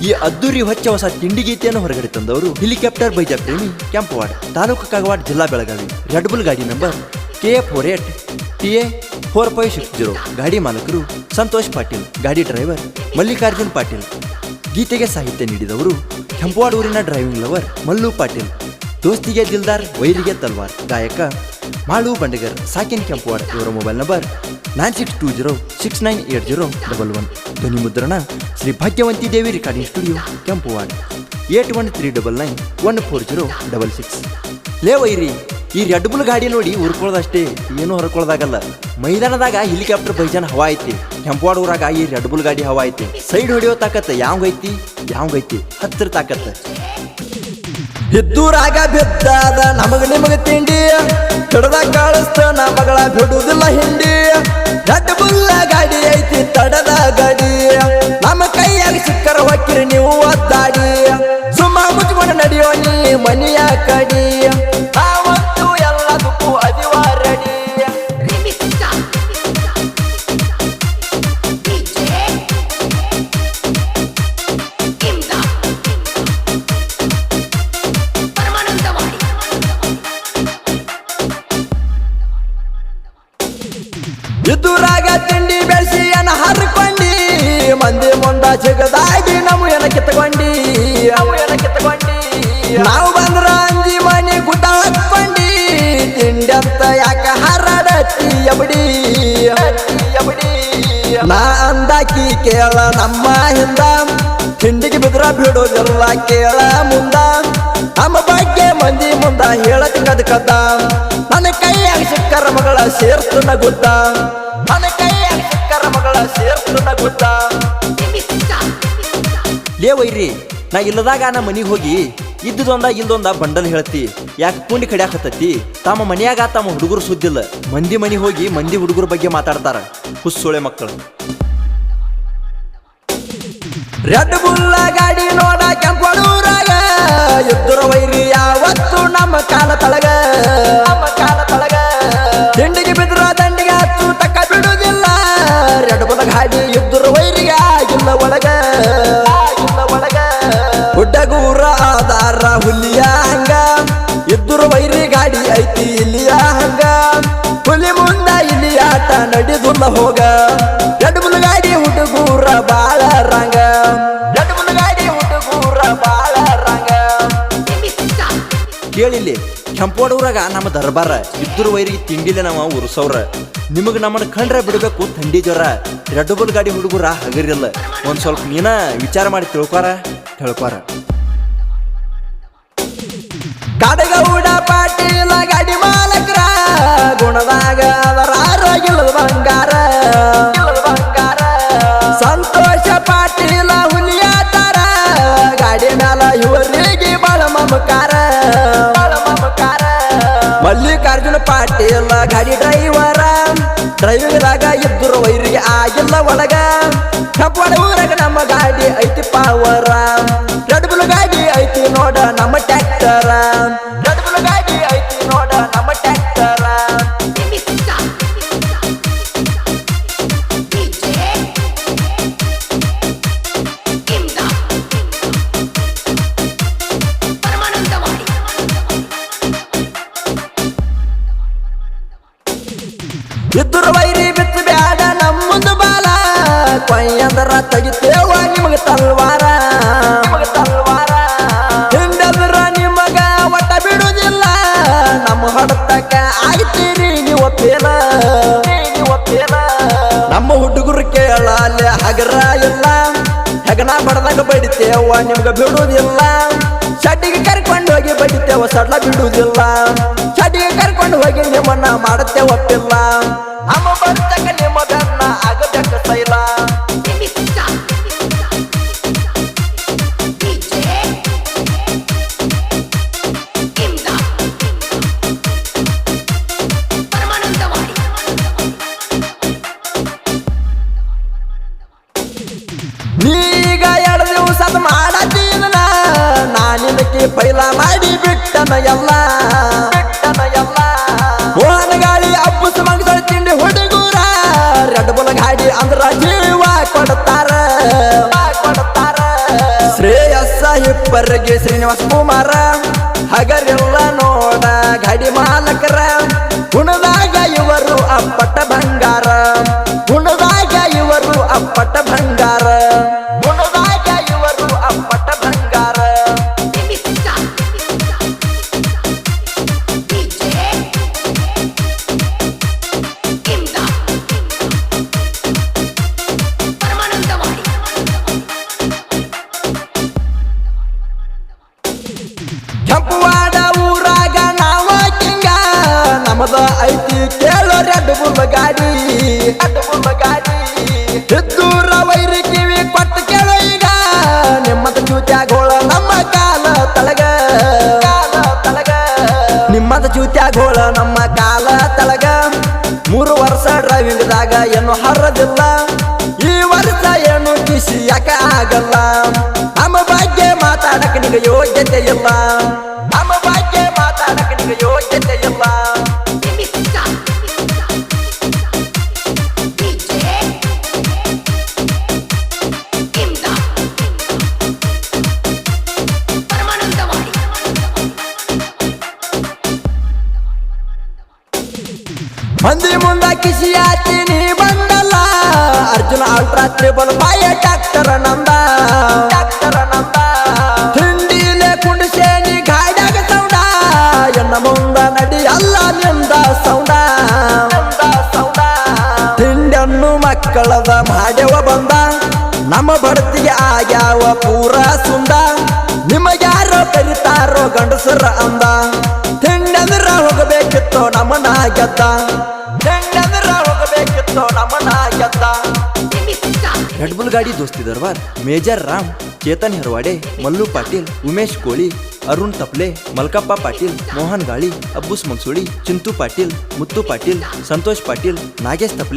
ಈ ಅದ್ದೂರಿ ಹೊಚ್ಚ ಹೊಸ ತಿಂಡಿ ಗೀತೆಯನ್ನು ಹೊರಗಡೆ ತಂದವರು ಹೆಲಿಕಾಪ್ಟರ್ ಬೈಜ ಪ್ರೇಮಿ ಕೆಂಪವಾಡ ತಾಲೂಕು ಕಾಗವಾಡ ಜಿಲ್ಲಾ ಬೆಳಗಾವಿ. ರೆಡ್ ಬುಲ್ ಗಾಡಿ ನಂಬರ್ KA48 TA 4560. ಗಾಡಿ ಮಾಲಕರು ಸಂತೋಷ್ ಪಾಟೀಲ್, ಗಾಡಿ ಡ್ರೈವರ್ ಮಲ್ಲಿಕಾರ್ಜುನ್ ಪಾಟೀಲ್. ಗೀತೆಗೆ ಸಾಹಿತ್ಯ ನೀಡಿದವರು ಕೆಂಪವಾಡ ಊರಿನ ಡ್ರೈವಿಂಗ್ ಲವರ್ ಮಲ್ಲು ಪಾಟೀಲ್. ದೋಸ್ತಿಗೆ ದಿಲ್ದಾರ್, ವೈರಿಗೆ ತಲ್ವಾರ್. ಗಾಯಕ ಮಾಳು ಬಂಡಗರ್, ಸಾಕಿನ್ ಕೆಂಪವಾಡ. ಇವರ ಮೊಬೈಲ್ ನಂಬರ್ 9620698011. ಧ್ವನಿ ಮುದ್ರಣ ಶ್ರೀ ಭಾಗ್ಯವಂತಿ ದೇವಿ ರೆಕಾರ್ಡಿಂಗ್ ಸ್ಟುಡಿಯೋ ಕೆಂಪವಾಡ. 8139140666. ಲೇ ವೈರಿ, ಈ ರೆಡ್ ಬುಲ್ ಗಾಡಿ ನೋಡಿ ಉರ್ಕೊಳ್ಳೋದಷ್ಟೇ, ಏನು ಹೊರಕೊಳ್ಳೋದಾಗಲ್ಲ. ಮೈದಾನದಾಗ ಹೆಲಿಕಾಪ್ಟರ್ ಬೈಜಾನ್ ಹವಾ ಐತಿ, ಕೆಂಪವಾಡ ಊರಾಗ ಈ ರೆಡ್ ಬುಲ್ ಗಾಡಿ ಹವಾ ಐತಿ. ಸೈಡ್ ಹೊಡಿಯೋ ತಾಕತ್ತ ಯಾವಂಗೈತಿ ಹತ್ತಿರ ತಾಕತ್ತ. ಇದ್ದೂರಾಗ ಬಿದ್ದಾದ ನಮಗ ನಿಮಗ ತಿಂಡಿ, ಹಿಡ್ದ ಕಾಳಿಸ್ತಾನ ಮಗಳ ಬಿಡುದಿಲ್ಲ ಹಿಂಡಿ. ರೆಡ್ ಬುಲ್ ಗಾಡಿ ಐತಿ ತಡದ ಗಾಡಿ, ನಮ್ಮ ಕೈಯಾಗ ಸಿಕ್ಕರ ಹೊಕ್ಕಿರಿ ನೀವು ಒದ್ದಾಡಿ. ಸುಮ್ಮ ಮುಚ್ಕೊಂಡು ನಡೆಯೋ ನೀ ಮನಿಯ ಕಡಿ, ನಾವಂತೂ ಎಲ್ಲದಕ್ಕೂ ಅನಿವಾರ್ಯಡಿ. ಇದ್ದೂರಾಗ ತಿಂಡಿ ಬೆಳೆಸಿ ಏನ ಹರ್ಕೊಂಡಿ, ಮಂದಿ ಮುಂದ ಜಗದಾಗಿ ನಮು ಏನ ಕಿತ್ಕೊಂಡಿ. ನಾವು ಬಂದ್ರ ಅಂಜಿ ಮನಿ ಗುಡ್ಡ ಹಾಕೊಂಡಿ, ತಿಂಡಿ ಅಂತ ಯಾಕ ಹಾರಾಡತಿ ಎಬಡಿ. ನಾ ಅಂದಾಕಿ ಕೇಳ ನಮ್ಮ ಹಿಂದ, ತಿಂಡಿಗೆ ಬಿದ್ರ ಬಿಡೋದಿಲ್ಲ ಕೇಳ ಮುಂದ. ನಮ್ಮ ಬಗ್ಗೆ ಮಂದಿ ಮುಂದ ಹೇಳತಿ ಕದ, ನನ್ನ ಕೈಯಾಗ ಸಿಕ್ಕರ ಮಗಳ ಸೇರ್ತು ನಗುತ್ತ, ನನ್ನ ಕೈಯಾಗ ಸಿಕ್ಕರ ಮಗಳ ಸೇರ್ತು ನಗುತ್ತ. ಲೇ ವೈರಿ, ನಾ ಇಲ್ಲದಾಗ ನಾ ಮನಿಗೆ ಹೋಗಿ ಇದ್ದೊಂದ ಇಲ್ದೊಂದ ಬಂಡಲ್ ಹೇಳ್ತಿ. ಯಾಕೆ ಕುಂಡಿ ಕಡಿಯಾಕತ್ತತಿ? ತಮ್ಮ ಮನ್ಯಾಗ ತಮ್ಮ ಹುಡುಗರು ಸುದ್ದಿಲ್ಲ, ಮಂದಿ ಮನಿ ಹೋಗಿ ಮಂದಿ ಹುಡುಗರ ಬಗ್ಗೆ ಮಾತಾಡ್ತಾರ ಹುಸ್ಸೋಳೆ ಮಕ್ಕಳು. ರೆಡ್ ಬುಲ್ಲ ಗಾಡಿ ನೋಡ ಕೆಂಪಡೂರಾಗ, ಇದ್ದರ ವೈರಿ ಯಾವತ್ತು ನಮ್ಮ ಕಾಲ ತಳಗ. ತಿಂಡಿಗೆ ಬಿದ್ರ ದಂಡಿಗೆ ಹಚ್ಚು ತಕ್ಕ ಬಿಡುದಿಲ್ಲ, ರೆಡ್ ಬುಲ್ಲ ಗಾಡಿ ಇದ್ದರ ವೈರಿಗೆ ಆಗಿಲ್ಲ ಒಳಗ. ಹುಡ್ಡಗೂರ ಆಧಾರ ಹುಲಿಯ ಹಂಗ, ಇದ್ದರ ವೈರಿ ಗಾಡಿ ಐತಿ ಇಲ್ಲಿಯ ಹಂಗ. ಹುಲಿ ಮುಂದ ಇಲ್ಲಿ ಆಟ ನಡೆದುಲ್ಲ ಹೋಗ, ರೆಡ್ ಬುಲ್ ಗಾಡಿ ಹುಡುಗೂರ ಬಾಳ ರಂಗ. ರೆಡ್ ಬುಲ್ ಗಾಡಿ ಹುಡುಗೂರ ಬಾಳ ರಂಗ. ಕೇಳಿಲ್ಲಿ, ಕೆಂಪವಾಡ ಊರಾಗ ನಮ್ಮ ದರ್ಬಾರ, ಇದ್ದರ ವೈರಿಗೆ ತಿಂಡಿಲೆ ನಾವು ಉರ್ಸವ್ರ. ನಿಮಗ್ ನಮ್ಮನ್ನ ಕಂಡ್ರ ಬಿಡಬೇಕು ಥಂಡಿ ಜ್ವರ. ರೆಡ್ ಬುಲ್ ಗಾಡಿ ಹುಡುಗರ ಹಗರಿಲ್ಲ, ಒಂದ್ ಸ್ವಲ್ಪ ನೀನ ವಿಚಾರ ಮಾಡಿ ತಿಳ್ಕೊರ. ಕಾಡಗೌಡ ಪಾಟೀಲ ಗಾಡಿ ಮಾಲಕರ, ಗುಣದಾಗ ಅದರ ಆರೋಗ್ಯದ ಬಂಗಾರ. ಸಂತೋಷ ಪಾಟೀಲ ಹುಲಿಯಾತಾರ, ಗಾಡಿ ಮ್ಯಾಲ ಇವರಿಗೆ ಬಾಳ ಮಮಕಾರ. ಮಲ್ಲಿಕಾರ್ಜುನ ಪಾಟೀಲ ಗಾಡಿ ಡ್ರೈವರ, ಡ್ರೈವಿಂಗ್ದಾಗ ಇದ್ದರ ವೈರಿಗೆ ಆಗಿಲ್ಲ ಒಳಗ. ಕೆಂಪವಾಡ ಊರಾಗ ನಮ್ಮ ಗಾಡಿ ಐತಿ ಪಾವರ, ರೆಡ್ ಬುಲ್ ಗಾಡಿ ಐತಿ ನೋಡ ನಮ್ಮ ಟ್ರ್ಯಾಕ್ಟರ. ರೆಡ್ ಬುಲ್ ಗಾಡಿ ಐತಿ ನೋಡ ನಮ್ಮ ಟ್ರ್ಯಾಕ್ಟರ. ಇದ್ದರ ವೈರಿ ಬಿತ್ತ ಬ್ಯಾಡ ನಮ್ಮುಂದು ಬಾಲ, ಕೊಯ್ಯಂದ್ರ ತೆಗಿತೇವ ನಿಮಗ ತಲ್ವಾರ. ಹಿಂದದ್ರ ನಿಮಗ ಒಟ್ಟ ಬಿಡುದಿಲ್ಲ, ನಮ್ಮ ಹೊಡೆತಕ್ಕ ಆಗ್ತೀರಿ ನೀವು ಪೇಲ. ನಮ್ಮ ಹುಡುಗರು ಕೇಳ ಅಲ್ಲಿ ಹಗರ ಇಲ್ಲ, ಹೆಗನ ಬಡದಾಗ ಬಡಿತೇವ ನಿಮ್ಗ ಬಿಡುದಿಲ್ಲ. ಚಡ್ಡಿಗೆ ಕರ್ಕೊಂಡು ಹೋಗಿ ಬಡಿತೇವ ಸಡ್ಲ ಬಿಡುದಿಲ್ಲ, ಚಡ್ಡಿಗೆ ಕರ್ಕೊಂಡು ಹೋಗಿ ನಿಮ್ಮನ್ನ ಮಾಡುತ್ತೇವ ಒಪ್ಪಿಲ್ಲ. ನಮ್ಮ ಬರ್ತಕ್ಕ ನಿಮ್ಮ ಬೆನ್ನ ಆಗಬೇಕ ಸೈಲ. ನೀಗ 2 ದಿವಸ ಮಾಡತೀನ, ನಾನಿದಕ್ಕೆ ಪೈಲ ಮಾಡಿ ಬಿಟ್ಟನ ಎಲ್ಲ. ಮೋಹನ ಗಾಳಿ ಅಬ್ಬುಸ ಮಂಗಸಳ ತಿಂಡಿ ಹುಡುಗೂರ, ರೆಡ್ ಬುಲ್ ಗಾಡಿ ಅಂದ್ರ ಜೀವ ಕೊಡ್ತಾರ. ಗುಲ್ಬರ್ಗಿ ಶ್ರೀನಿವಾಸ ಕುಮಾರ ಹಗರಿಲ್ಲ ನೋಡ ಗಾಡಿ ಮಾಲಕರ ಗುಣದಾಗ ಇವರು ಅಪ್ಪಟ ಬಂಗಾರ ಗುಣದಾಗ ಇವರು ಅಪ್ಪಟ ಬಂಗಾರ ಗುಣದಾಗ ಇವರು ಅಪ್ಪಟ ಬಂಗಾರ ಕೆಂಪವಾಡ ಊರಾಗ ನಾವ ಕಿಂಗ ನಮದ ಐತಿ ಕೇಳೋ ರೆಡ್ ಬುಲ್ ಗಾಡಿ ಸಿದ್ದೂರ ವೈರಿ ಕಿವಿ ಕೊಟ್ಟು ಕೇಳೋ ಈಗ ನಿಮ್ಮದ ಚೂತ್ಯಾಗೋಳ ನಮ್ಮ ಕಾಲ ತಳಗ ನಿಮ್ಮದ ಚೂತ್ಯಾಗೋಳ ನಮ್ಮ ಕಾಲ ತಳಗ 3 ವರ್ಷ ಡ್ರೈವಿಂಗ್ದಾಗ ಏನು ಹರದಿಲ್ಲ ಈ ವರ್ಷ ಏನು ಕಿಸಿ ಯಾಕ ಆಗಲ್ಲ ನಮ್ಮ ಬಗ್ಗೆ ಮಾತಾಡಕ ನಿಗ ಯೋಗ್ಯತೆ ಇಲ್ಲ ನಮ್ಮ ಬಗ್ಗೆ ಮಾತಾಡಕ ನಿಗ ಯೋಗ್ಯತೆ ಇಲ್ಲ ಮಂದಿ ಮುಂದ ಕಿಸಿಯಾತಿ ನೀ ಬಂದಲ್ಲ ಅರ್ಜುನ ಅಲ್ಟ್ರಾ ಟ್ರಿಬಲ್ ಬಾಯ ಡಾಕ್ಟರ್ ನಂದ ತಿಂಡಿಲೆ ಕುಂಡಿಸೇನಿ ಗಾಡ್ಯಾಗ ಸೌಂಡ ಎನ್ನ ಮುಂದ ನಡಿ ಅಲ್ಲ ನಿಂದ ಸೌಂಡ ತಿಂಡನ್ನು ಮಕ್ಕಳದ ಮಾಡ್ಯವ ಬಂದ ನಮ್ಮ ಬಡ್ತಿಗೆ ಆಗ್ಯಾವ ಪೂರ ಸುಂದ ನಿಮಗ್ಯಾರೋ ಕರಿತಾರೋ ಗಂಡಸರ ಅಂದ ತಿಂಡಂದ್ರ ಹೋಗಬೇಕಿತ್ತು ನಮ್ಮನ ಗೆದ್ದ ತಿಂಡಂದ್ರ ಹೋಗಬೇಕಿತ್ತು ನಮ್ಮನ ಗೆದ್ದ रेड बुल गाडी दोस्ती दरबार मेजर राम चेतन हिरवाडे मल्लू पाटील उमेश कोळी अरुण तपले मलकाप्पा पाटील मोहन गाळी अब्बूस मंगसोळी चिंतू पाटील मुत्तू पाटील संतोष पाटील नागेश तपले